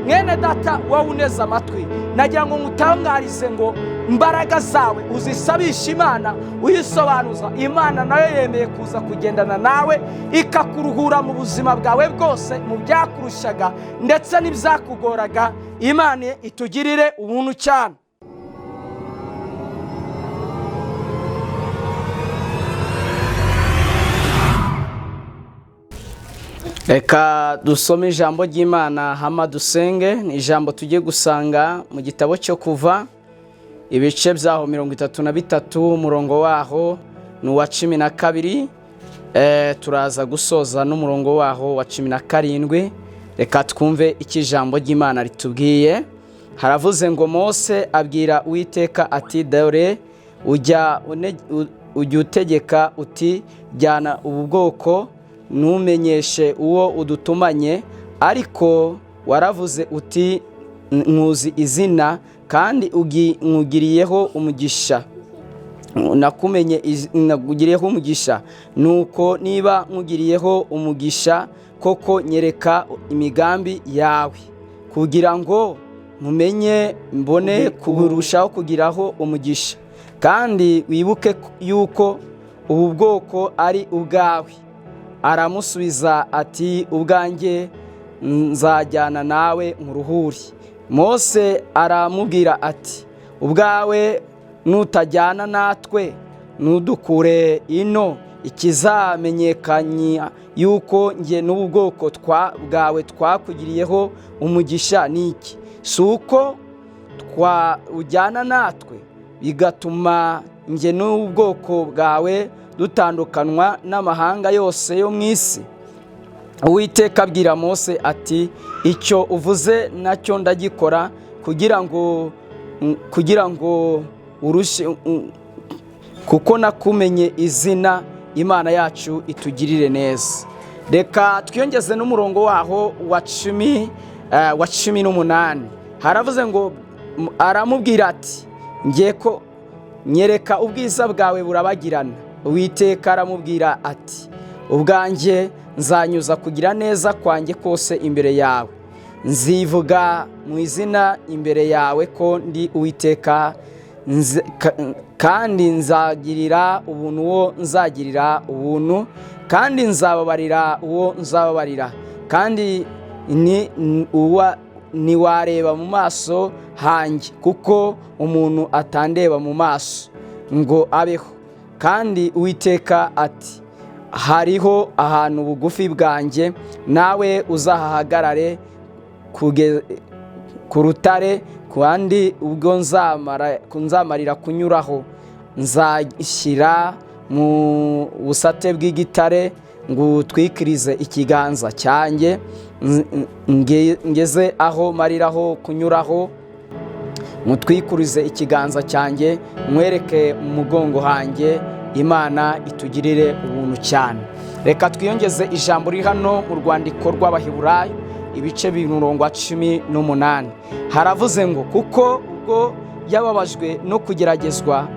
mwene data wowe uneze amatwi, nagira ngo ngutangarize ngo imbaraga zawe uzisabisha Imana, uyisobanuza. Imana nayo yemeye kuza kugendana nawe, ikakuruhura mu buzima bwawe bwose, mu byakurushaga ndetse n'ibyakugoraga. Imana itugirire ubuntu cyane. Reka dusome ijambo ry'Imana hama dusenge. Ni ijambo tugiye gusanga mu gitabo cyo Kuva, ibice byaho 33, umurongo waho ni uwa 12. Turaza gusoza n'umurongo waho wa 17. Reka twumve iki ijambo ry'Imana ritubwiye. Haravuze ngo Mose abwira Uwiteka ati, dore ujya utegeka uti, jyana ubu bwoko numenyeshe uwo udutumanye, ariko waravuze uti nkuzi izina kandi nkugiriyeho umugisha, nakugiriyeho umugisha. Nuko niba nkugiriyeho umugisha koko, nyereka imigambi yawe, kugira ngo mumenye mbone kurushaho kugiraho umugisha. Kandi wibuke yuko ubu bwoko ari ubwawe. Aramusubiza ati, ubwanjye nzajyana nawe mu ruhuri. Mose aramubwira ati, ubwawe nutajyana natwe nudukure ino, ikizamenyekanya yuko njye n'ubu bwoko bwawe twakugiriyeho umugisha niki? Si uko ujyana natwe bigatuma njye n'ubu bwoko bwawe dutandukanwa n'amahanga yose yo mu isi? Uwiteka abwira Mose ati, icyo uvuze nacyo ndagikora, kugira ngo urushe, kuko nakumenye izina. Imana yacu itugirire neza. Reka twiyongeze n'umurongo waho wa 18. Haravuze ngo aramubwira ati, ko nyereka ubwiza bwawe burabagirana. Uwiteka aramubwira ati, ubwanjye nzanyuza kugira neza kwanjye kose imbere yawe, nzivuga mu izina imbere yawe ko ndi Uwiteka, kandi nzagirira ubuntu uwo nzagirira ubuntu, kandi nzababarira uwo nzababarira, kandi ntiwareba mu maso hanjye, kuko umuntu atandeba mu maso ngo abeho. Kandi Uwiteka ati, hariho ahantu bugufi bwanjye, nawe uzahahagarare ku rutare, kandi ubwo nzamarira kunyuraho, nzashyira mu busate bw'igitare ngutwikirize ikiganza cyanjye, ngeze aho mariraho kunyuraho, mutwikurize ikiganza cyanjye, mwereke mu mugongo hanjye. Imana itugirire ubuntu cyane. Reka twiyongeze ijambo riri hano mu rwandiko rw'Abaheburayo, ibice 18. Haravuze ngo, kuko ubwo yababajwe no kugeragezwa,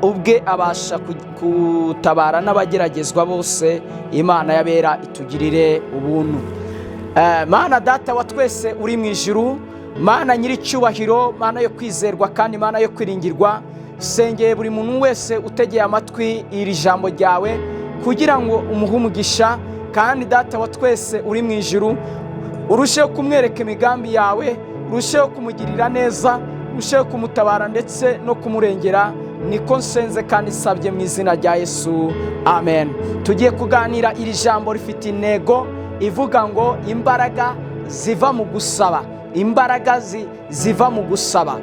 ubwe abasha gutabara n'abageragezwa bose. Imana yabera itugirire ubuntu. Mana data wa twese uri mu ijuru, Mana nyiricyubahiro, Mana yo kwizerwa kandi Mana yo kwiringirwa, sengeye buri muntu wese utegeye amatwi iri jambo ryawe, kugira ngo umuhe umugisha. Kandi data wa twese uri mu ijuru, urusheho kumwereka imigambi yawe, urusheho kumugirira neza, urusheho kumutabara ndetse no kumurengera. Niko nsenze kandi nsabye mu izina rya Yesu, amen. Tugiye kuganira iri jambo rifite intego ivuga ngo imbaraga ziva mu gusaba. Imbaraga ziva mu gusaba.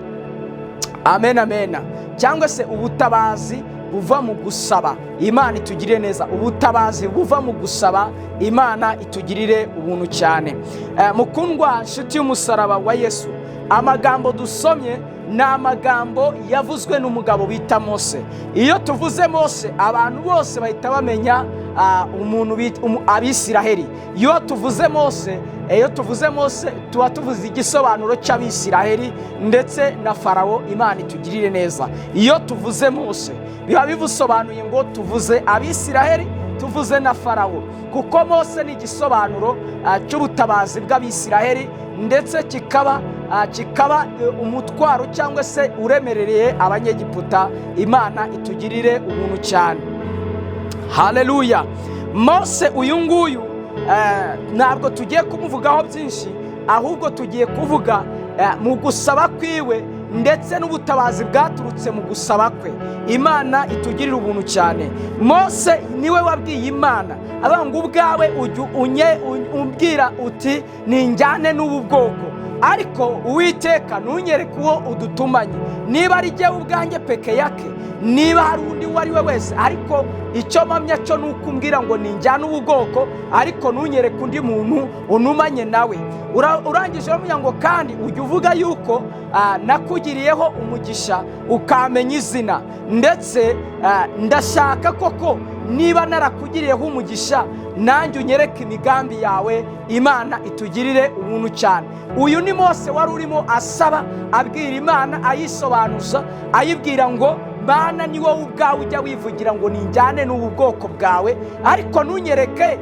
Amen, amen. Cyangwa se ubutabazi buva mu gusaba. Imana itugirire neza. Ubutabazi buva mu gusaba. Imana itugirire ubuntu cyane. Mukundwa nshuti y'umusaraba wa Yesu, amagambo dusomye ni amagambo yavuzwe n'umugabo bita Mose. Iyo tuvuze Mose, abantu bose bahita bamenya umuntu Abisiraheli. Iyo tuvuze Mose tuba tuvuze igisobanuro cy'Abisiraheli ndetse na Farawo. Imana itugirire neza. Iyo tuvuze Mose biba bivusobanuye ngo tuvuze Abisiraheli, tuvuze na Farawo, kuko Mose ni igisobanuro cy'ubutabazi bw'Abisiraheli ndetse kikaba umutwaro cyangwa se uremerereye abanyegiputa. Imana itugirire ubuntu cyane. Haleluya. Mose uyu nguyu ntabwo tugiye kumuvugaho byinshi, ahubwo tugiye kuvuga mu gusaba kwiwe ndetse n'ubutabazi bwaturutse mu gusaba kwe. Imana itugirira ubuntu cyane. Mose niwe wabwiye Imana avuga ngo ubwawe umbwira uti ninjyane n'ubu bwoko, ariko Uwiteka ntunyereke uwo udutumanye, niba ari jyewe ubwanjye peke yake, niba hari undi uwo ari we wese, ariko icyo mpamya cyo ni uko umbwira ngo ninjyane ubu bwoko, ariko ntunyereke undi muntu unumanye nawe. Urangije uravuga ngo kandi ujya uvuga yuko nakugiriyeho umugisha ukamenya izina, ndetse ndashaka koko niba narakugiriyeho umugisha nanjye unyereke imigambi yawe. Imana itugirire ubuntu cyane. Uyu ni Mose wari urimo asaba, abwira Imana, ayisobanuza, ayibwira ngo Mana ni wowe ubwawe ujya wivugira ngo ninjyane n'ubu bwoko bwawe, ariko ntunyereke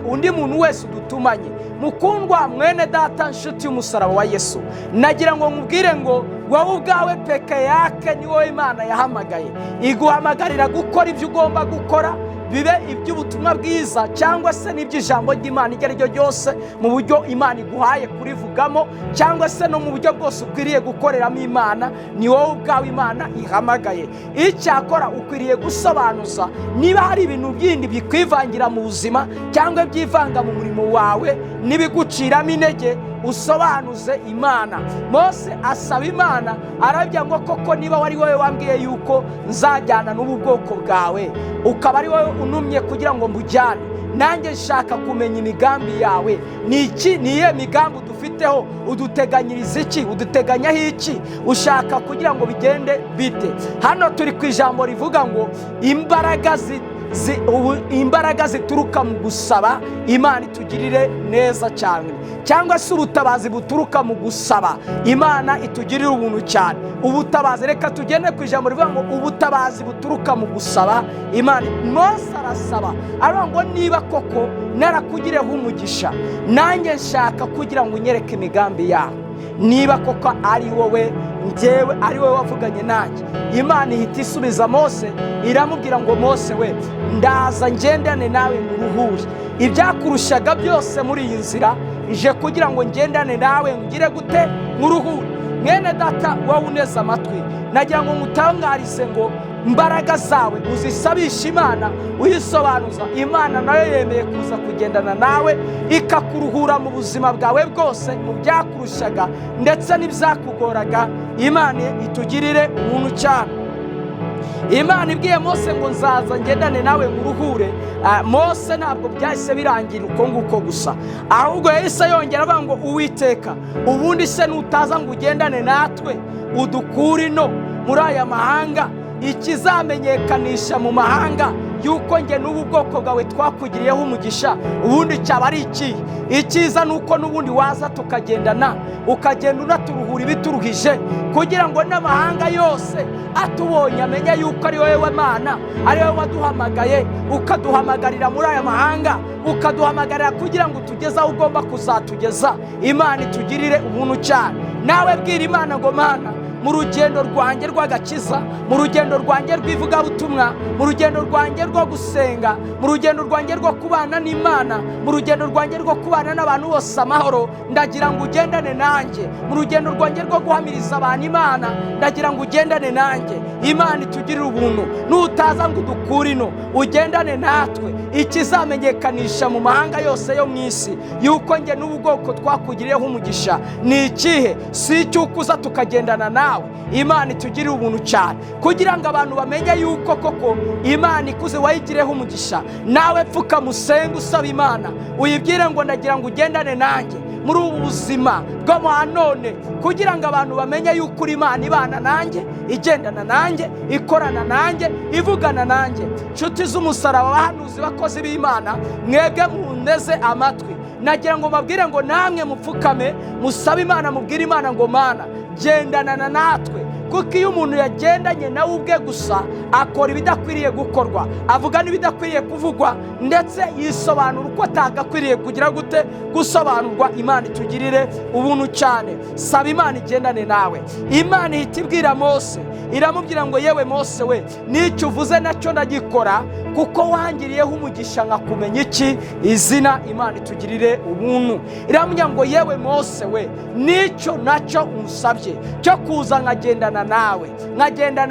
undi muntu wese udutumanye. Mukundwa mwene data, nshuti y'umusaraba wa Yesu, nagira ngo nkubwire ngo wowe ubwawe peke yake ni wowe Imana yahamagaye, iguhamagarira gukora ibyo ugomba gukora, bibe iby'ubutumwa bwiza cyangwa se n'iby'ijambo ry'Imana iryo ari ryo ryose, mu buryo Imana iguhaye kurivugamo cyangwa se no mu buryo bwose ukwiriye gukoreramo Imana, ni wowe ubwawe Imana ihamagaye. Icyakora ukwiriye gusobanuza niba hari ibintu bindi bikwivangira mu buzima cyangwa byivanga mu murimo wawe n'ibiguciramo intege, usobanuze Imana. Mose asaba Imana arabya ngo koko niba wari wowe wambwiye yuko nzajyana n'ubu bwoko bwawe, ukaba ari wowe unumye kugira ngo mbujyane, nanjye nshaka kumenya imigambi yawe. Niye migambi udufiteho? Uduteganyiriza iki? Uduteganyaho iki? Ushaka kugira ngo bigende bite? Hano turi ku ijambo rivuga ngo imbaraga zituruka mu gusaba. Imana itugirire neza cyane, cyangwa se ubutabazi buturuka mu gusaba. Imana itugirire ubuntu cyane. Ubutabazi, reka tugende ku ijambo rivuga ngo ubutabazi buturuka mu gusaba. Imana, Mose arasaba aravuga ngo niba koko narakugireho umugisha, nanjye nshaka kugira ngo unyereke imigambi yawe. Niba koko ari wowe njyewe, ari wowe wavuganye nanjye. Imana ihita isubiza Mose, iramubwira ngo Mose we, ndaza ngendane nawe mu ruhuri. Ibyakurushaga byose muri iyi nzira ije kugira ngo ngendane nawe, ngire gute? Mu ruhuri. Mwene data wowe uneze amatwi, nagira ngo ngutangarize ngo imbaraga zawe uzisabisha Imana, uyisobanuza. Imana nayo yemeye kuza kugendana nawe, ikakuruhura mu buzima bwawe bwose, mu byakurushaga ndetse n'ibyakugoraga. Imana itugirire ubuntu cyane. Imana ibwiye Mose ngo nzaza ngendane nawe mu ruhure. Mose ntabwo byahise birangira uko nguko gusa, ahubwo yahise yongera avuga ngo Uwiteka, ubundi se nutaza ngo ugendane natwe udukure ino muri aya mahanga, ikizamenyekanisha mu mahanga yuko nge n'ubu bwoko bwawe twakugiriyeho umugisha, ubundi cyaba ari iki? Icyiza nuko n'ubundi waza tukagendana, ukagenda unaturuhura ibituruhije, kugira ngo n'amahanga yose atubonye amenye yuko ari wowe Mana, ari wowe waduhamagaye, ukaduhamagarira muri aya mahanga, ukaduhamagarira kugira ngo tugeze aho ugomba kuzatugeza. Imana itugirire ubuntu cyane. Nawe bwira Imana ngo Mana, mu rugendo rwanjye rw'agakiza, mu rugendo rwanjye rw'ivugabutumwa, mu rugendo rwanjye rwo gusenga, mu rugendo rwanjye rwo kubana n'Imana, mu rugendo rwanjye rwo kubana n'abantu bose amahoro, ndagira ngo ugendane nanjye. Mu rugendo rwanjye rwo guhamiriza abantu Imana, ndagira ngo ugendane nanjye. Imana itugirire ubuntu. Nutaza ngo udukure ino, ugendane natwe, ikizamenyekanisha mu mahanga yose yo mu isi yuko nge n'ubu bwoko twakugiriyeho umugisha ni ikihe? Si icy'uko uza tukagendana nawe. Imana itugirire ubuntu cyane, kugira ngo abantu bamenye yuko koko Imana ikuze wayigireho umugisha. Nawe pfuka musenga usaba Imana, uyibwire ngo ndagira ngo ugendane nanjye muri ubu buzima bwo mu none, kugira ngo abantu bamenye yuko uri Imana ibana nanjye, igendana nanjye, ikorana nanjye, ivugana nanjye. Nshuti z'umusaraba, abahanuzi, bakozi b'Imana, mwebwe muneze amatwi, nagira ngo mabwire ngo namwe mupfukame musabe Imana, mubwire Imana ngo Mana gendana natwe, kuko iyo umuntu yagendanye nawe ubwe gusa akora ibidakwiriye gukorwa, avuga n'ibidakwiriye kuvugwa, ndetse yisobanura uko atagakwiriye kugira gute gusobanurwa. Imana itugirire ubuntu cyane. Saba Imana igendane nawe. Imana ihita ibwira Mose, iramubwira ngo yewe Mose we, n'icyo uvuze nacyo ndagikora, kuko wangiriyeho umugisha nkakumenya iki izina. Imana itugirire ubuntu. Iramubwira ngo yewe Mose we, n'icyo nacyo unsabye cyo kuza nkagendana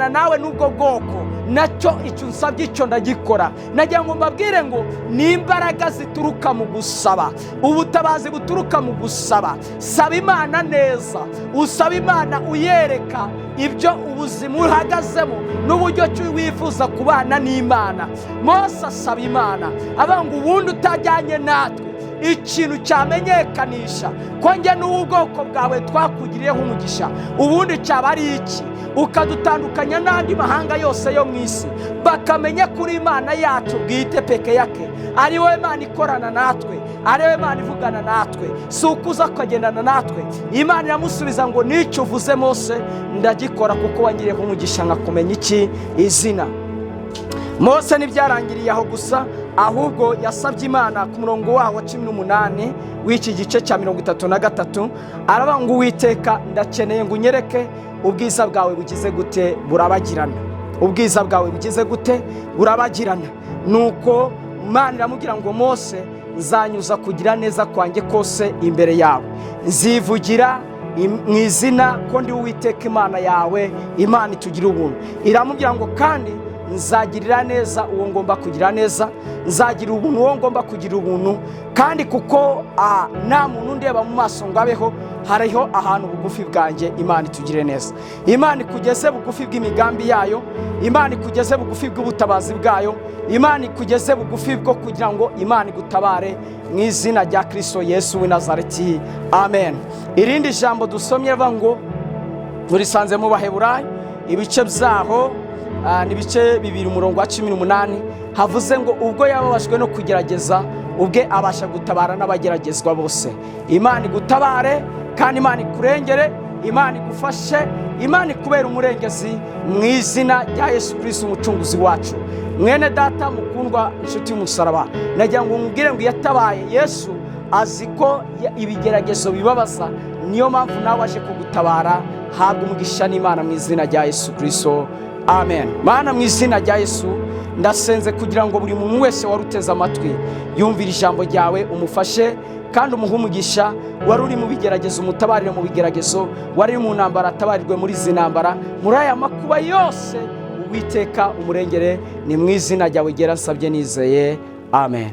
nawe n'ubwo bwoko, nacyo icyo unsabye icyo ndagikora. nagira ngo mbabwire ngo ni imbaraga zituruka mu gusaba, ubutabazi buturuka mu gusaba. Saba Imana neza, usaba Imana uyereka ibyo ubuzima uhagazemo n'uburyo wifuza kubana n'Imana. Mose asaba Imana avuga ngo ubundi utajyanye natwe ikintu cyamenyekanisha ko njye n'ubwoko bwawe twakugiriyeho umugisha, ubundi cyaba ari iki? Ukadutandukanya n'andi mahanga yose yo mu isi, bakamenya kuri Imana yacu bwite peke yake, ari wowe Imana ikorana natwe, ari wowe Imana ivugana natwe, si ukuza ukagendana natwe. Imana iramusubiza ngo n'icyo uvuze Mose ndagikora, kuko wangiriyeho umugisha nkakumenya iki izina. Mose ntibyarangiriye aho gusa, ahubwo yasabye Imana ku murongo waho wa 18 w'iki gice cya 33, aravuga ngo Uwiteka, ndakeneye ngo unyereke ubwiza bwawe bugize gute burabagirana. Ubwiza bwawe bugize gute burabagirana. Nuko Imana iramubwira ngo Mose, nzanyuza kugira neza kwanjye kose imbere yawe, nzivugira mu izina ko ndi Uwiteka Imana yawe. Imana itugira ubuntu. Iramubwira ngo kandi nzagirira neza uwo ngomba kugira neza, nzagira ubuntu uwo ngomba kugira ubuntu, kandi kuko nta muntu ndeba mu maso ngo abeho, hariho ahantu bugufi bwanjye. Imana itugire neza. Imana ikugeze bugufi bw'imigambi yayo, Imana ikugeze bugufi bw'ubutabazi bwayo, Imana ikugeze bugufi bwo kugira ngo Imana igutabare mu izina rya Kristo Yesu w'i Nazareti. Amen. Irindi jambo dusomye rivuga ngo, turisanze mu Baheburayo ibice byaho n'ibice 2 umurongo wa 18, havuze ngo ubwo yababajwe no kugerageza ubwe abasha gutabara n'abageragezwa bose. Imana igutabare kandi Imana ikurengere, Imana igufashe, Imana ikubera umurengezi mu izina rya Yesu Kristo umucunguzi wacu. Mwene data mukundwa, inshuti y'umusaraba, nagira ngo umubwire ngo yatabaye Yesu azi ko ibigeragezo bibabaza, niyo mpamvu nawe aje kugutabara. Habwa umugisha n'Imana mu izina rya Yesu Kristo. Amen. Mana, mu izina rya Yesu ndasenze kugira ngo buri muntu wese waruteze amatwi yumvira ijambo ryawe, umufashe kandi umuhe umugisha. Wari uri mu bigeragezo umutabarire mu bigeragezo, wari mu ntambara atabarirwe muri izi ntambara, muri aya makuba yose Uwiteka umurengere. Ni mu izina ryawe ngera nsabye nizeye. Amen.